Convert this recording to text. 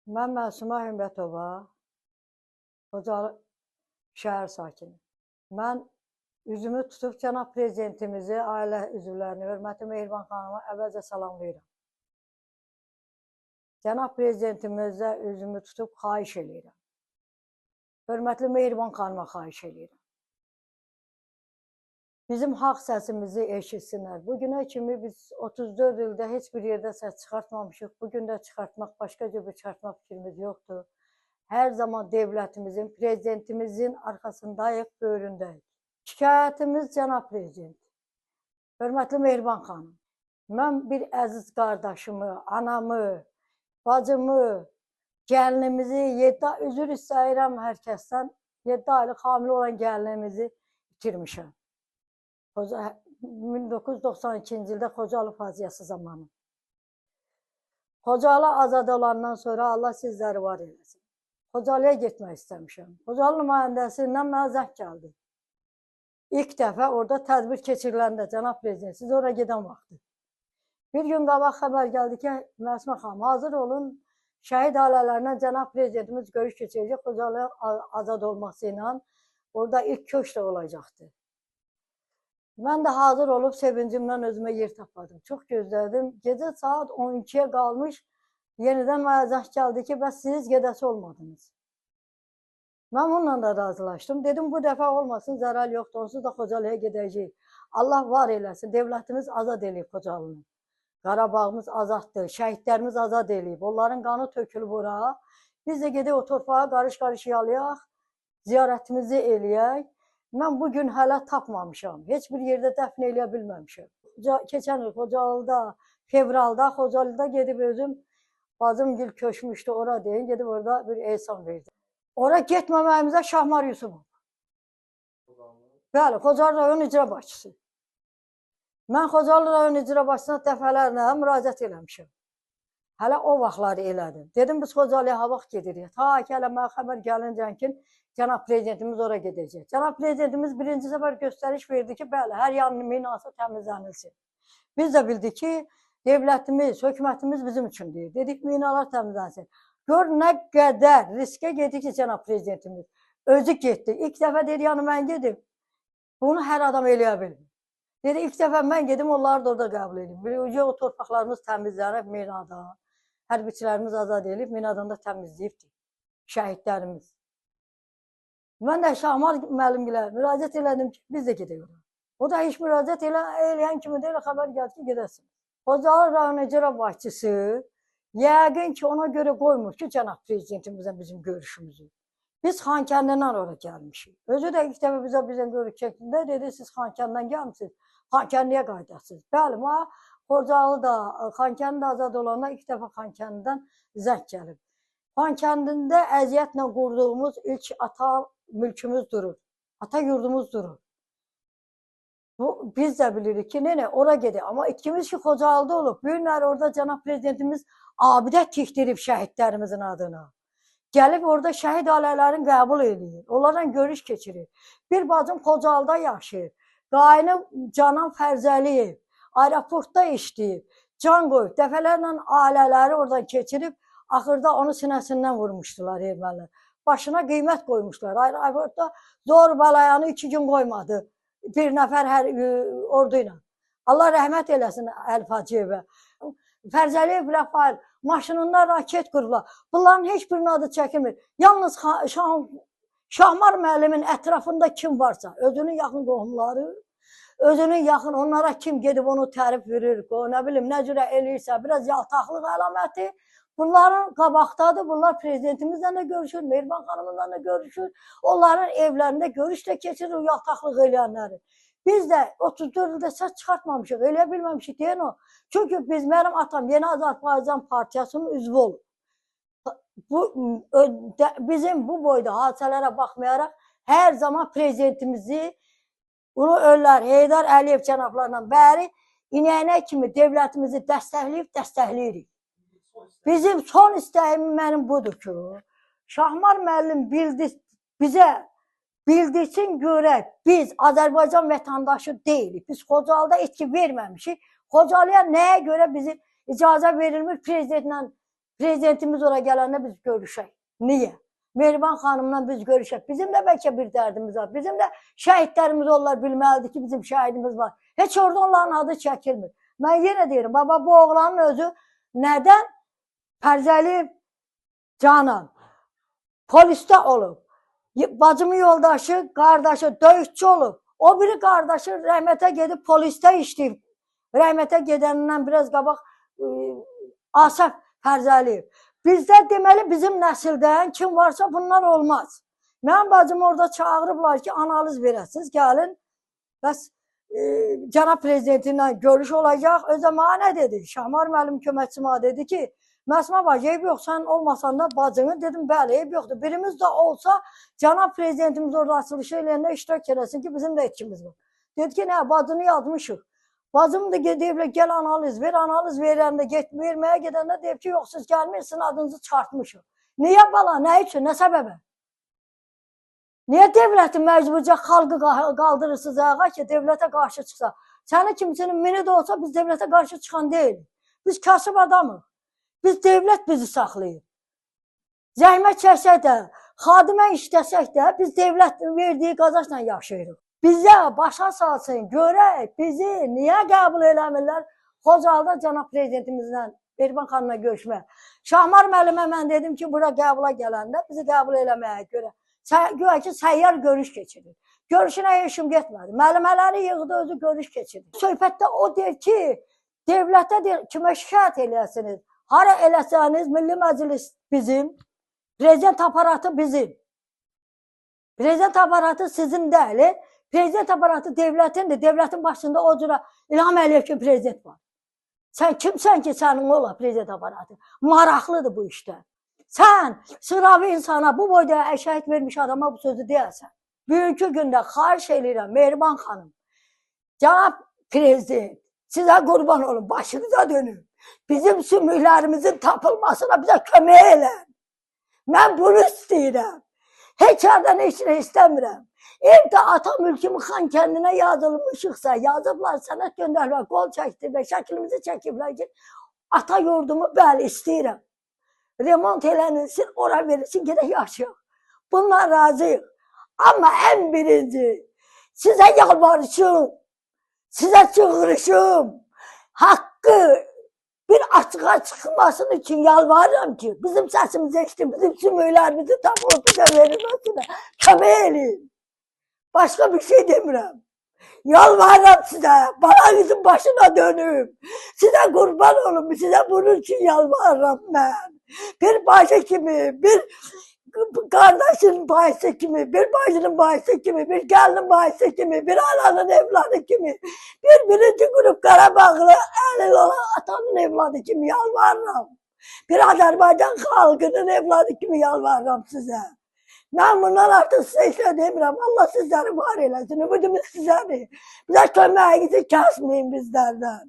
Mən Məsumə Hümbətova, Xocalı şəhər sakini. Mən üzümü tutub cənab prezidentimizi, ailə üzvlərini, hörmətli Mehriban xanıma əvvəlcə salamlayıram. Cənab prezidentimizə üzümü tutub xahiş edirəm. Hörmətli Mehriban xanıma xahiş edirəm. Bizim haqq səsimizi eşitsinlər. Bugünə kimi biz 34 ildə heç bir yerdə səs çıxartmamışıq. Bugün də çıxartmaq, başqa cür çıxartmaq fikrimiz yoxdur. Hər zaman devlətimizin, prezidentimizin arxasındayıq, böyründəyik. Şikayətimiz cənab prezident. Hörmətli Mehriban xanım, mən bir əziz qardaşımı, anamı, bacımı, gəlinimizi, üzr istəyirəm hər kəsdən, 7 aylıq hamilə olan gəlinimizi itirmişəm. 1992-ci ildə Xocalı faciəsi zamanı. Xocalı azad olandan sonra Allah sizləri var eləsin. Xocalıya getmək istəmişəm. Xocalı nümayəndəsindən mənə zəng gəldi. İlk dəfə orada tədbir keçiriləndə, cənab prezident, siz oraya gedən vaxtı. Bir gün qabaq xəbər gəldi ki, Məsumə xanım, hazır olun, şəhid ailələrindən cənab prezidentimiz görüş keçirəcək, Xocalıya azad olması ilə orada ilk köşk də olacaqdı. Mən də hazır olub sevincimdən özümə yer tapadım. Çox gözlədim. Gecə saat 12-yə qalmış, yenidən mənə zəng gəldi ki, bəs siz gedəsi olmadınız. Mən bununla da razılaşdım. Dedim, bu dəfə olmasın, zərər yoxdur, onsuz da Xocalıya gedəcəyik. Allah var eləsin, devlətimiz azad eləyib Xocalını. Qarabağımız azaddır, şəhidlərimiz azad eləyib. Onların qanı tökülüb ora. Biz də gedək o torpağa qarış-qarış yalayaq, ziyarətimizi eləyək. Mən bugün hələ tapmamışam. Heç bir yerdə dəfn eləyə bilməmişəm. Keçən il Xocalıda, fevralda, Xocalıda gedib özüm, bacımgil köşmüşdü, ora deyin, gedib orada bir ehsan verdim. Ora getməməyimizə Şahmar Yusubov. Bəli, Xocalı rayon icra başçısı. Mən Xocalı rayon icra başçısına dəfələrlə müraciət eləmişəm. Hələ o vaxtları elədim. Dedim, biz Xocalıya ha vaxt gedirik. Ta ki, hələ mənə xəbər gəlincən ki, cənab prezidentimiz ora gedəcək. Cənab prezidentimiz birinci səfər göstəriş verdi ki, bəli, hər yanın minası təmizlənilsin. Biz də bildik ki, devlətimiz, hökumətimiz bizim üçün deyir. Dedik, minalar təmizlənsin. Gör, nə qədər riskə gedir ki, cənab prezidentimiz. Özü getdi. İlk dəfə dedi, yəni mən gedim. Bunu hər adam eləyə bilmir. Dedi, ilk dəfə mən gedim, onları da orada qəbul edeyim. Birinci o torpaqlarımız təmizlənib minada. Hərbiçilərimiz azad edib, minadan da təmizləyibdir. Şəhidlərimiz. Mən də Şahmar müəllimlə müraciət elədim ki, biz də gedək oraya. O da heç müraciət eləyən kimi deyil, xəbər gəldi ki, gedəsin. Xocalı rayon icra başçısı yəqin ki, ona görə qoymur ki, cənab prezidentimizlə bizim görüşümüzü. Biz Xankəndindən oraya gəlmişik. Özü də ilk dəfə bizə görüş şəklində dedi, siz Xankəndindən gəlmişsiniz, Xankəndiyə qaydasınız. Bəli, Xocalı da, Xankəndi azad olanda ilk dəfə Xankəndidən zəng gəlib. Xankəndində əziyyətlə qurduğumuz ilk ata mülkümüz durur, ata yurdumuz durur. Biz də bilirik ki, nene, ora gedək. Amma ikimiz ki, Xocalıda olub. Bir günlər orada cənab prezidentimiz abidə tikdirib şəhidlərimizin adına. Gəlib orada şəhid ailələrini qəbul edir. Onlarla görüş keçirir. Bir bacım Xocalıda yaşayır. Qaynım Canan Fərzəliyev aeroportda işləyib. Can qoyub. Dəfələrlə ailələri oradan keçirib. Axırda onu sinəsindən vurmuşdular ermənilər. Başına qiymət qoymuşlar. Aeroportda zor balayanı 2 gün qoymadı. Bir nəfər hər ordu ilə. Allah rəhmət eləsin Əlfaciyevə. Fərzəliyev Rəfail maşınından raket qurublar. Bunların heç birinin adı çəkilmir. Yalnız Şahmar müəllimin ətrafında kim varsa, özünün yaxın qohumları, özünün yaxın, onlara kim gedib onu tərif verir, nə bilim, nə cürə eləyirsə, biraz yaltaqlıq əlaməti. Bunların qabaqdadır, bunlar prezidentimizlə də görüşür, Mehriban xanımla da görüşür. Onların evlərində görüş də keçirir, yaltaqlıq eləyənləri. Biz də 34 ildə səs çıxartmamışıq, eləyə bilməmişik deyən o. Çünki mənim atam Yeni Azərbaycan Partiyasının üzvü olub. Bizim bu boyda hadisələrə baxmayaraq, hər zaman prezidentimizi, bunu öllər, Heydər Əliyev cənablarla bəri, inəyənə kimi devlətimizi dəstəkləyirik. Bizim son istəyim mənim budur ki, Şahmar müəllim bizə bildirsin görək, biz Azərbaycan vətəndaşı deyilik. Biz Xocalıda etki verməmişik. Xocalıya nəyə görə bizim icazə verilmir prezidentimiz oraya gələndə biz görüşək. Niyə? Mehriban xanımla biz görüşək. Bizim də bəlkə bir dərdimiz var. Bizim də şəhidlərimiz onlar bilməlidir ki, bizim şəhidimiz var. Heç orada onların adı çəkilmir. Mən yenə deyirəm, baba bu oğlanın özü nədən Pərzəliyev Canan polisdə olub. Bacımın yoldaşı, qardaşı döyüşçü olub. O biri qardaşı rəhmətə gedib polisdə işləyib. Rəhmətə gedəndən biraz qabaq Asaf Pərzəliyev. Bizdə deməli bizim nəsildən kim varsa bunlar olmaz. Mənim bacım orada çağırıblar ki, analiz verəsiniz, gəlin. Bəs cənab prezidentinlə görüş olacaq. Özə mənə nə dedi? Şahmar müəllim köməkçimə dedi ki, Məsmə bacı, eyb yox, sən olmasan da bacını. Dedim, bəli, eyb yoxdur. Birimiz də olsa, cənab prezidentimiz orada açılışı eləyəndə iştirak eləsin ki, bizim də etkimiz var. Dedi ki, nə, bacını yazmışıq. Bacım da deyiblər, gəl analiz ver, analiz verəndə, verməyə gedəndə deyib ki, yox, siz gəlmirsiniz, adınızı çıxartmışıq. Niyə bala, nə üçün, nə səbəbə? Niyə devləti məcburca xalqı qaldırırsınız ayağa ki, devlətə qarşı çıxsa? Səni kimsinin mini də olsa, biz devlətə qarşı çıxan deyilik. Biz kasıb adamıq. Biz devlət bizi saxlayır. Zəhmət çəksək də, xadimə işləsək də, biz devlət verdiyi qazançla yaşayırıq. Bizə başa salsın, görək, bizi niyə qəbul eləmirlər? Xocalıda cənab prezidentimizlə, Mehriban xanımla görüşmək. Şahmar müəllimə mən dedim ki, bura qəbula gələndə bizi qəbul eləməyə görə. Güya ki, səyyar görüş keçirir. Görüşünə işim getmədi. Müəllimələri yığdı, özü görüş keçirdi. Söhbətdə o deyir ki, devlətə deyir, kimə şikayət eləyəsiniz? Hara eləsəniz, Milli Məclis bizim, prezident aparatı bizim. Prezident aparatı sizin deyil. Prezident aparatı devlətindir. Devlətin başında o cürə İlham Əliyev ki, prezident var. Sən kimsən ki, sənin ola prezident aparatı? Maraqlıdır bu işdə. Sən sıravi insana, bu boyda şəhid vermiş adama bu sözü deyəsən. Bugünkü gündə xahiş edirəm, Mehriban xanım, cənab prezident, sizə qurban olun, başınıza dönün. Bizim sümüklərimizin tapılmasına bizə kömək elə. Mən bunu istəyirəm. Heç yerdən heç nə istəmirəm. Evdə ata mülkümü xan kəndinə yazılmışıqsa, yazıblar, sənət göndərlər, qol çəkdirlər, şəklimizi çəkiblər ki, ata yurdumu bəli istəyirəm. Remont elənilsin, ora verilsin, gedək yaşayaq. Bundan razıyıq. Amma ən birinci, sizə yalvarışım, sizə çığırışım, haqqı bir açığa çıxmasın üçün yalvarıram ki, bizim səsimizi eşitsin, bizim sümüklərimizi tapılıb bizə verilməsinə kömək eləyin. Başqa bir şey demirəm. Yalvarıram sizə, balanızın başına dönüm. Sizə qurban olum, sizə bunun üçün yalvarıram mən. Bir bacı kimi, bir qardaşın bahisi kimi, bir bacının bahisi kimi, bir gəlinin bahisi kimi, bir ananın evladı kimi, bir birinci qrup Qarabağlı əlil olan atanın evladı kimi yalvarıram. Bir Azərbaycan xalqının evladı kimi yalvarıram sizə. Mən bundan artıq sizə işlə demirəm. Allah sizləri var eləsin. Ümidimiz sizədir. Bizə köməyinizi kəsməyin bizlərdən.